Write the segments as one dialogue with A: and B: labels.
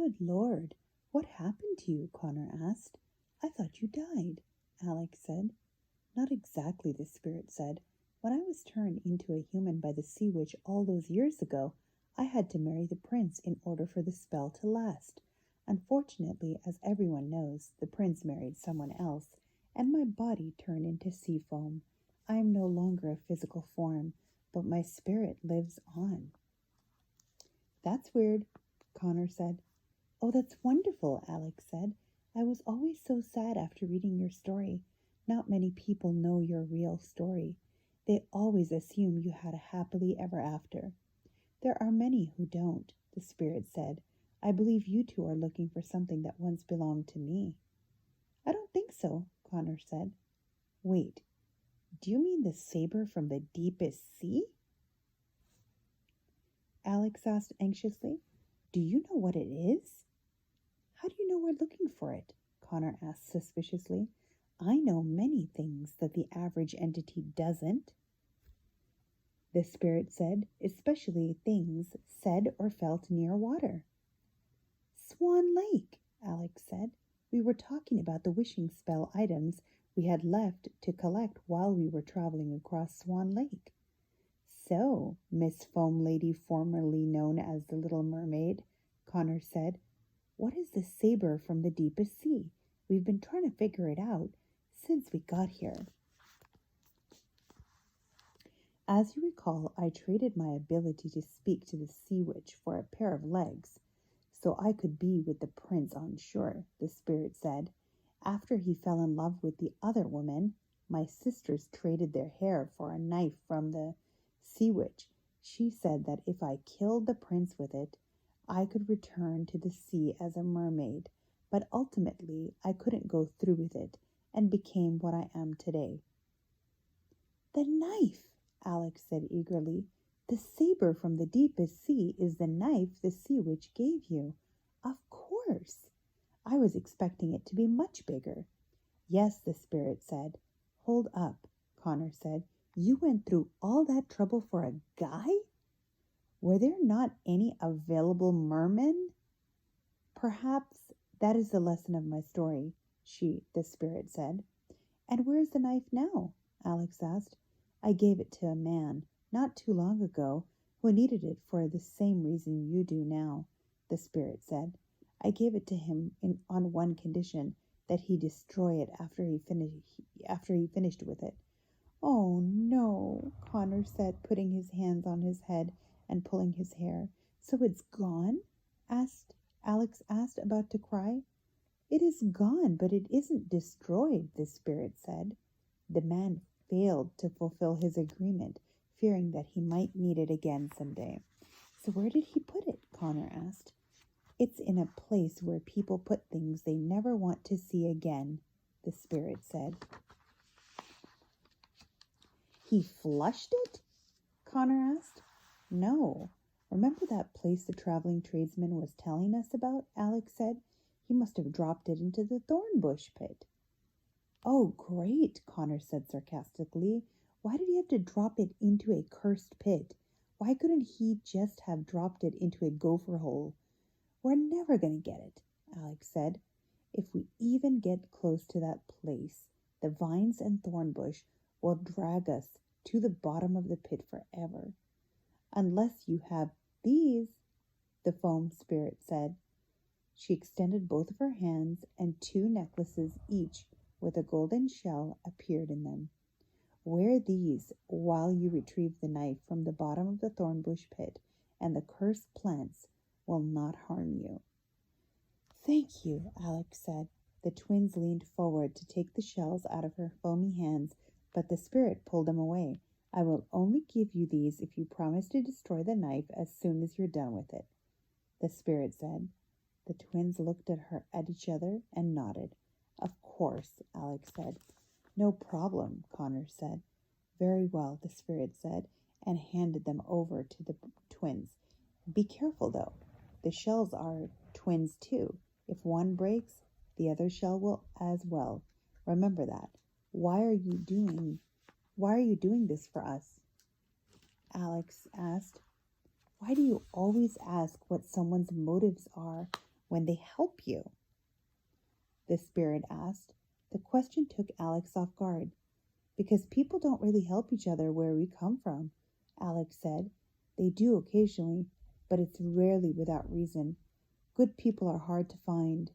A: Good Lord, what happened to you? Connor asked. I thought you died, Alex said. Not exactly, the spirit said. When I was turned into a human by the sea witch all those years ago, I had to marry the prince in order for the spell to last. Unfortunately, as everyone knows, the prince married someone else, and my body turned into sea foam. I am no longer a physical form, but my spirit lives on. That's weird, Connor said. Oh, that's wonderful, Alex said. I was always so sad after reading your story. Not many people know your real story. They always assume you had a happily ever after. There are many who don't, the spirit said. I believe you two are looking for something that once belonged to me. I don't think so, Connor said. Wait, do you mean the saber from the deepest sea? Alex asked anxiously. Do you know what it is? How do you know we're looking for it? Connor asked suspiciously. I know many things that the average entity doesn't, the spirit said, especially things said or felt near water. Swan Lake, Alex said. We were talking about the wishing spell items we had left to collect while we were traveling across Swan Lake. So, Miss Foam Lady, formerly known as the Little Mermaid, Connor said, what is the saber from the deepest sea? We've been trying to figure it out since we got here. As you recall, I traded my ability to speak to the sea witch for a pair of legs, so I could be with the prince on shore, the spirit said. After he fell in love with the other woman, my sisters traded their hair for a knife from the sea witch. She said that if I killed the prince with it, I could return to the sea as a mermaid, but ultimately I couldn't go through with it and became what I am today. The knife, Alex said eagerly. The saber from the deepest sea is the knife the sea witch gave you. Of course. I was expecting it to be much bigger. Yes, the spirit said. Hold up, Connor said. You went through all that trouble for a guy? Were there not any available mermen? Perhaps that is the lesson of my story, the spirit said. And where is the knife now? Alex asked. I gave it to a man, not too long ago, who needed it for the same reason you do now, the spirit said. I gave it to him on one condition, that he destroy it after he finished with it. Oh, no, Connor said, putting his hands on his head and pulling his hair. So it's gone? Alex asked, about to cry. It is gone, but it isn't destroyed, the spirit said. The man failed to fulfill his agreement, fearing that he might need it again someday. So where did he put it? Connor asked. It's in a place where people put things they never want to see again, the spirit said. He flushed it? Connor asked. No. Remember that place the traveling tradesman was telling us about? Alex said. He must have dropped it into the thorn bush pit. Oh, great, Connor said sarcastically. Why did he have to drop it into a cursed pit? Why couldn't he just have dropped it into a gopher hole? We're never going to get it, Alex said. If we even get close to that place, the vines and thorn bush will drag us to the bottom of the pit forever. Unless you have these, the foam spirit said. She extended both of her hands, and 2 necklaces each with a golden shell appeared in them. Wear these while you retrieve the knife from the bottom of the thorn bush pit, and the cursed plants will not harm you. Thank you, Alex said. The twins leaned forward to take the shells out of her foamy hands, but the spirit pulled them away. I will only give you these if you promise to destroy the knife as soon as you're done with it, the spirit said. The twins looked at each other and nodded. Of course, Alex said. No problem, Connor said. Very well, the spirit said, and handed them over to the twins. Be careful, though. The shells are twins, too. If one breaks, the other shell will as well. Remember that. Why are you doing this for us? Alex asked. Why do you always ask what someone's motives are when they help you? The spirit asked. The question took Alex off guard. Because people don't really help each other where we come from, Alex said. They do occasionally, but it's rarely without reason. Good people are hard to find.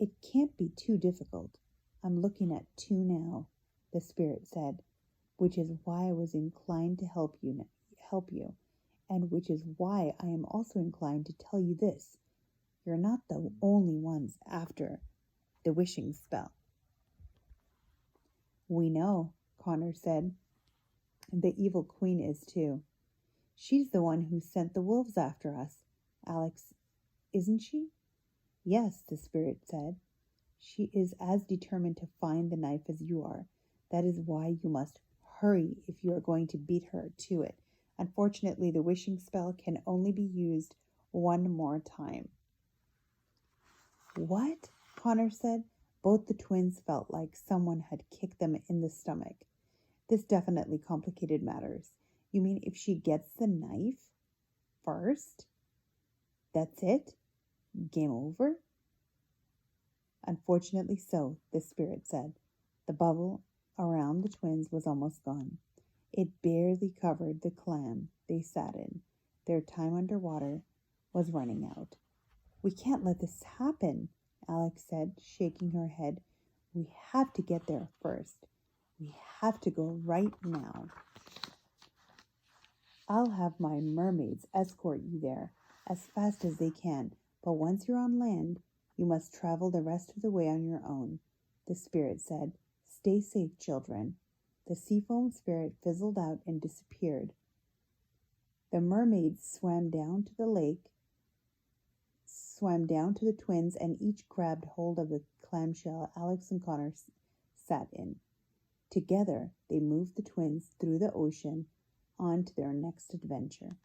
A: It can't be too difficult. I'm looking at 2 now, the spirit said, which is why I was inclined to help you, and which is why I am also inclined to tell you this. You're not the only ones after the wishing spell. We know, Connor said. The evil queen is too. She's the one who sent the wolves after us. Alex, isn't she? Yes, the spirit said. She is as determined to find the knife as you are. That is why you must hurry if you are going to beat her to it. Unfortunately, the wishing spell can only be used 1 more time. What? Connor said. Both the twins felt like someone had kicked them in the stomach. This definitely complicated matters. You mean if she gets the knife first? That's it? Game over? Unfortunately so, the spirit said. The bubble around the twins was almost gone. It barely covered the clam they sat in. Their time underwater was running out. We can't let this happen, Alex said, shaking her head. We have to get there first. We have to go right now. I'll have my mermaids escort you there as fast as they can, but once you're on land, you must travel the rest of the way on your own, the spirit said. Stay safe, children. The seafoam spirit fizzled out and disappeared. The mermaids swam down to the twins, and each grabbed hold of the clamshell Alex and Connor sat in. Together, they moved the twins through the ocean on to their next adventure.